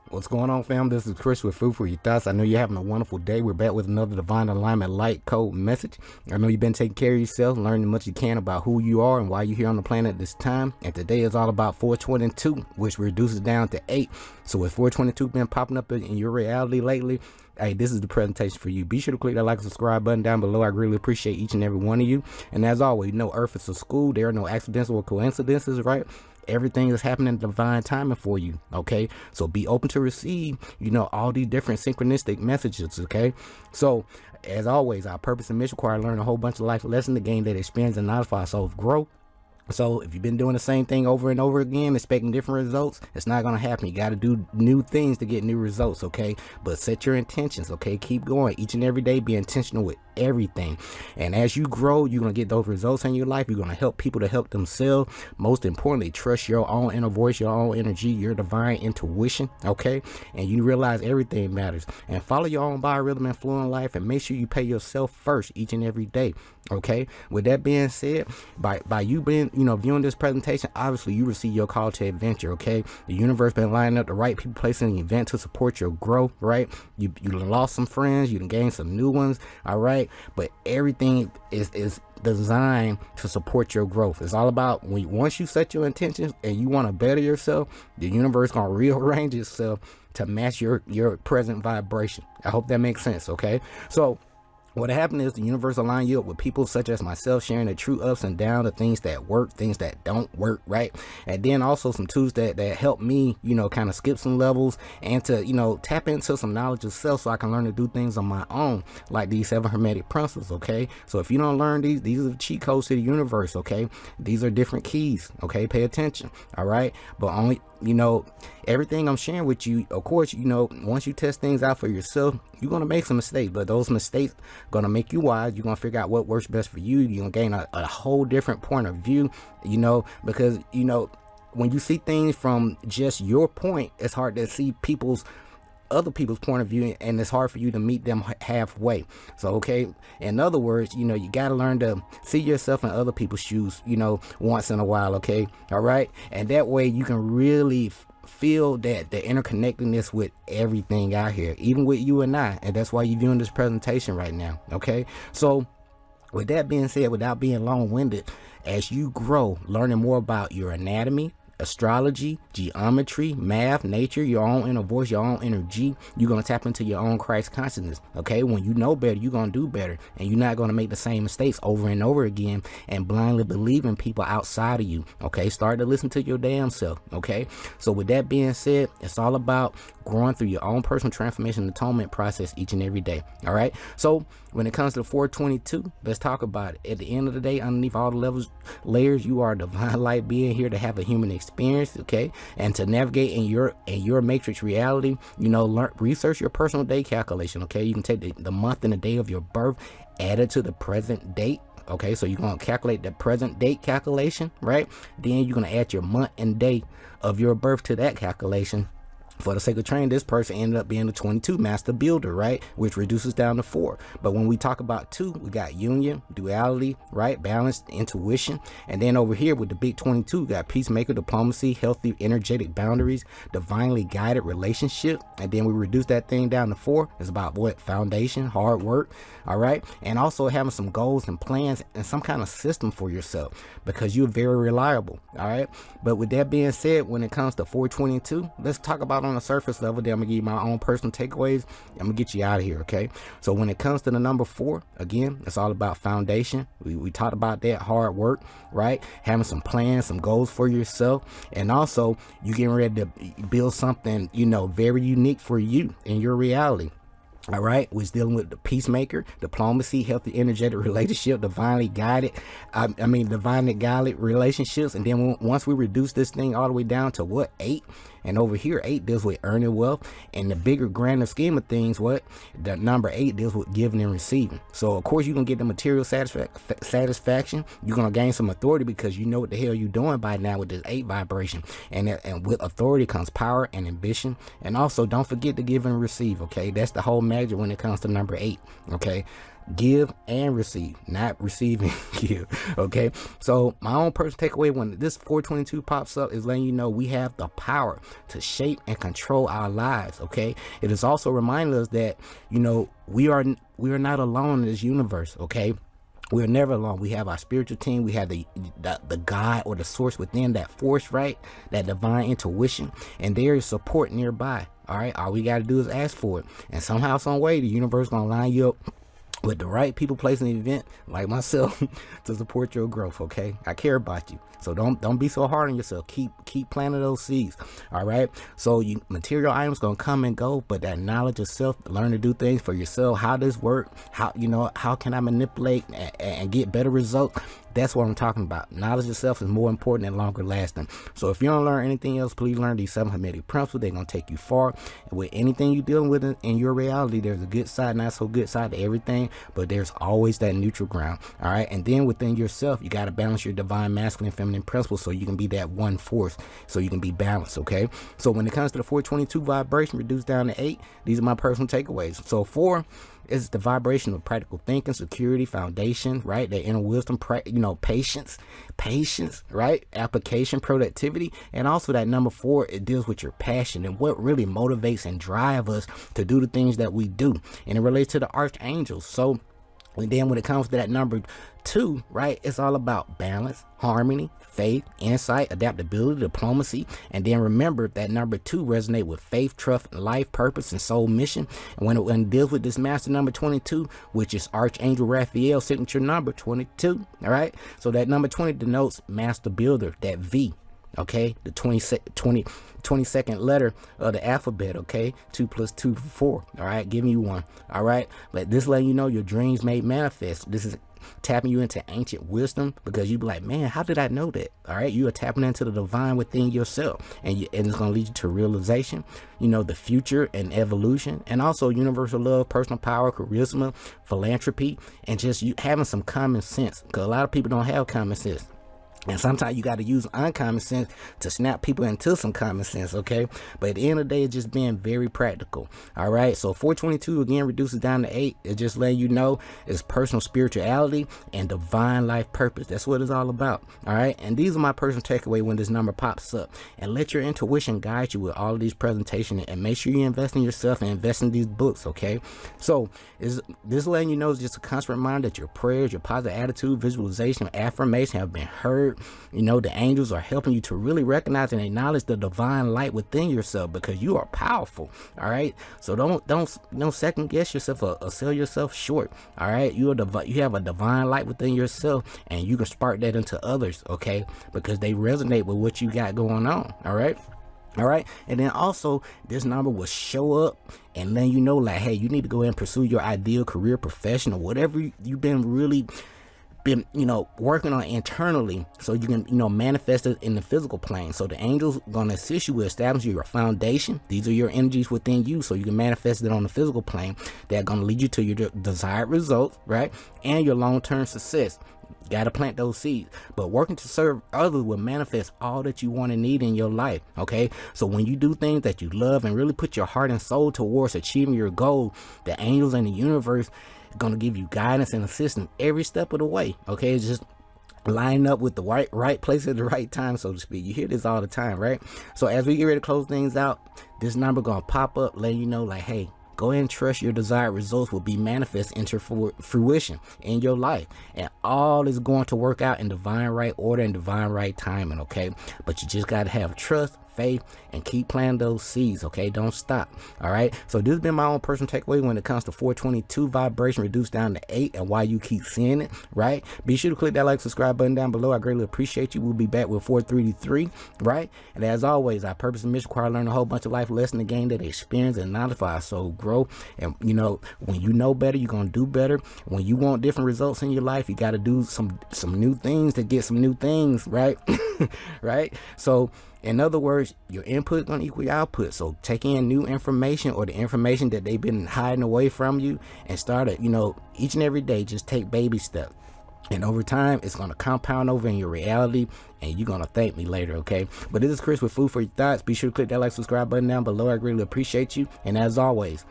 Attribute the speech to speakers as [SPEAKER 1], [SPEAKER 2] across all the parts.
[SPEAKER 1] What's going on, fam? This is Chris with F4YT. I know you're having a wonderful day. We're back with another Divine Alignment Light Code message. I know you've been taking care of yourself, learning as much as you can about who you are and why you're here on the planet at this time. And today is all about 422, which reduces down to 8. So with 422 been popping up in your reality lately, hey, this is the presentation for you. Be sure to click that like and subscribe button down below. I really appreciate each and every one of you. And as always, no Earth is a school. There are no accidents or coincidences, right? Everything is happening in divine timing for you, okay? So be open to receive, all these different synchronistic messages, okay? So, as always, our purpose and mission require to learn a whole bunch of life lessons to gain that experience and knowledge for ourselves growth. So if you've been doing the same thing over and over again, expecting different results, it's not going to happen. You got to do new things to get new results, okay? But set your intentions, okay? Keep going each and every day. Be intentional with everything. And as you grow, you're going to get those results in your life. You're going to help people to help themselves. Most importantly, trust your own inner voice, your own energy, your divine intuition, okay? And you realize everything matters. And follow your own biorhythm and flow in life, and make sure you pay yourself first each and every day, okay? With that being said, by you being viewing this presentation, obviously you receive your call to adventure, okay? The universe been lining up the right people, placing an event to support your growth, right? You lost some friends, you done gained some new ones, all right? But everything is designed to support your growth. It's all about once you set your intentions and you want to better yourself, the universe gonna rearrange itself to match your present vibration. I hope that makes sense, okay? So what happened is the universe align you up with people such as myself, sharing the true ups and downs, the things that work, things that don't work, right? And then also some tools that help me, kind of skip some levels and to, tap into some knowledge of self so I can learn to do things on my own, like these 7 hermetic principles, okay? So if you don't learn these are the cheat codes to the universe, okay? These are different keys, okay? Pay attention, all right? But only, everything I'm sharing with you, of course, once you test things out for yourself, you're going to make some mistakes, but those mistakes going to make you wise. You're going to figure out what works best for you. You're going to gain a whole different point of view, because, when you see things from just your point, it's hard to see other people's point of view, and it's hard for you to meet them halfway. So, okay, in other words, you got to learn to see yourself in other people's shoes, once in a while, okay? All right? And that way you can really feel that the interconnectedness with everything out here, even with you and I. And that's why you're viewing this presentation right now, okay? So with that being said, without being long-winded, as you grow, learning more about your anatomy, astrology, geometry, math, nature, your own inner voice, your own energy, you're going to tap into your own Christ consciousness, okay? When you know better, you're going to do better, and you're not going to make the same mistakes over and over again and blindly believe in people outside of you, okay? Start to listen to your damn self, okay? So with that being said, it's all about growing through your own personal transformation and atonement process each and every day, all right? So when it comes to 422, let's talk about it. At the end of the day, underneath all the layers, you are a divine light being here to have a human experience, okay? And to navigate in your matrix reality, research your personal day calculation, okay? You can take the month and the day of your birth, add it to the present date, okay? So you're going to calculate the present date calculation, right? Then you're going to add your month and day of your birth to that calculation. For the sake of training, this person ended up being a 22 master builder, right? Which reduces down to 4. But when we talk about 2, we got union, duality, right? Balance, intuition. And then over here with the big 22, we got peacemaker, diplomacy, healthy, energetic boundaries, divinely guided relationship. And then we reduce that thing down to 4. It's about what? Foundation, hard work, all right? And also having some goals and plans and some kind of system for yourself, because you're very reliable, all right? But with that being said, when it comes to 422, let's talk about on the surface level. Then I'm gonna give you my own personal takeaways. I'm gonna get you out of here, okay? So when it comes to the number 4, again, it's all about foundation. We talked about that, hard work, right? Having some plans, some goals for yourself, and also you getting ready to build something, very unique for you in your reality. All right, we're dealing with the peacemaker, diplomacy, healthy, energetic relationship, divinely guided. Divinely guided relationships. And then once we reduce this thing all the way down to what? 8. And over here, 8 deals with earning wealth. And the bigger, grander scheme of things, the number 8 deals with giving and receiving. So of course you're gonna get the material satisfaction. You're gonna gain some authority because you know what the hell you're doing by now with this 8 vibration. And with authority comes power and ambition. And also don't forget to give and receive, okay? That's the whole magic when it comes to number 8, okay? give and receive, not receive and give. Okay, so my own personal takeaway when this 422 pops up is letting you know we have the power to shape and control our lives. Okay, it is also reminding us that, you know, we are not alone in this universe. Okay, we're never alone. We have our spiritual team. We have the God or the source within, that force, right? That divine intuition, and there is support nearby. All right, all we got to do is ask for it, and somehow, some way, the universe gonna line you up with the right people, place, and event like myself to support your growth. Okay, I care about you, so don't be so hard on yourself. Keep planting those seeds. All right, so material items gonna come and go, but that knowledge of self, learn to do things for yourself. How this work? How can I manipulate and get better results? That's what I'm talking about. Knowledge of self is more important and longer lasting. So if you don't learn anything else, please learn these 7 Hermetic principles. They're going to take you far. And with anything you're dealing with in your reality, there's a good side, not so good side to everything, but there's always that neutral ground. All right. And then within yourself, you got to balance your divine masculine and feminine principles so you can be that one force, so you can be balanced. Okay. So when it comes to the 422 vibration reduced down to 8, these are my personal takeaways. So 4 is the vibration of practical thinking, security, foundation, right? That inner wisdom, patience, right? Application, productivity, and also that number 4, it deals with your passion and what really motivates and drives us to do the things that we do. And it relates to the archangels. So, and then when it comes to that number 2, right, it's all about balance, harmony, faith, insight, adaptability, diplomacy. And then remember that number 2 resonate with faith, trust, life purpose, and soul mission. And when it deals with this master number 22, which is Archangel Raphael, signature number 22. All right, so that number 20 denotes master builder, that V. Okay, the 22nd letter of the alphabet. Okay, 2 + 2 = 4. All right, give me one. All right, but this letting you know your dreams made manifest. This is tapping you into ancient wisdom, because you be like, man, how did I know that? All right, you are tapping into the divine within yourself, and it's going to lead you to realization, the future and evolution, and also universal love, personal power, charisma, philanthropy, and just you having some common sense, because a lot of people don't have common sense. And sometimes you got to use uncommon sense to snap people into some common sense, okay? But at the end of the day, it's just being very practical, all right? So 422, again, reduces down to 8. It's just letting you know it's personal spirituality and divine life purpose. That's what it's all about, all right? And these are my personal takeaway when this number pops up. And let your intuition guide you with all of these presentations, and make sure you invest in yourself and invest in these books, okay? So is this letting you know is just a constant reminder that your prayers, your positive attitude, visualization, affirmation have been heard. The angels are helping you to really recognize and acknowledge the divine light within yourself, because you are powerful. All right, so don't second guess yourself or sell yourself short. All right, you have a divine light within yourself, and you can spark that into others, okay, because they resonate with what you got going on. All right, and then also this number will show up and then like, hey, you need to go ahead and pursue your ideal career, profession, or whatever you've been working on internally, so you can manifest it in the physical plane. So the angels are going to assist you with establishing your foundation. These are your energies within you, so you can manifest it on the physical plane. They're going to lead you to your desired results, right, and your long-term success. Got to plant those seeds, but working to serve others will manifest all that you want and need in your life. Okay, so when you do things that you love and really put your heart and soul towards achieving your goal, the angels and the universe going to give you guidance and assistance every step of the way. Okay, it's just line up with the right place at the right time, so to speak. You hear this all the time, right? So as we get ready to close things out, this number going to pop up letting you know, like, hey, go ahead and trust your desired results will be manifest into fruition in your life, and all is going to work out in divine right order and divine right timing. Okay, but you just got to have trust, faith, and keep planting those seeds. Okay, don't stop. All right, so this has been my own personal takeaway when it comes to 422 vibration reduced down to 8 and why you keep seeing it. Right, be sure to click that like, subscribe button down below. I greatly appreciate you. We'll be back with 433. Right, and as always, our purpose and mission require learn a whole bunch of life lessons to gain that experience and knowledge for our soul grow. And when you know better, you're gonna do better. When you want different results in your life, you got to do some new things to get some new things, right? Right, so in other words, your input is going to equal your output. So take in new information, or the information that they've been hiding away from you, and start it, each and every day. Just take baby steps. And over time, it's going to compound over in your reality, and you're going to thank me later, okay? But this is Chris with Food for Your Thoughts. Be sure to click that like, subscribe button down below. I greatly appreciate you. And as always,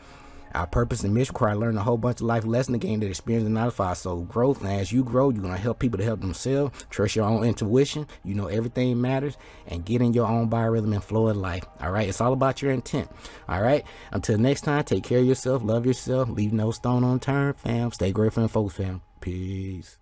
[SPEAKER 1] Our purpose and mission require learning a whole bunch of life lessons to gain that experience and knowledge for our soul growth. And as you grow, you're going to help people to help themselves. Trust your own intuition. You know everything matters. And get in your own biorhythm and flow of life. All right. It's all about your intent. All right. Until next time, take care of yourself. Love yourself. Leave no stone unturned, fam. Stay grateful and focused, fam. Peace.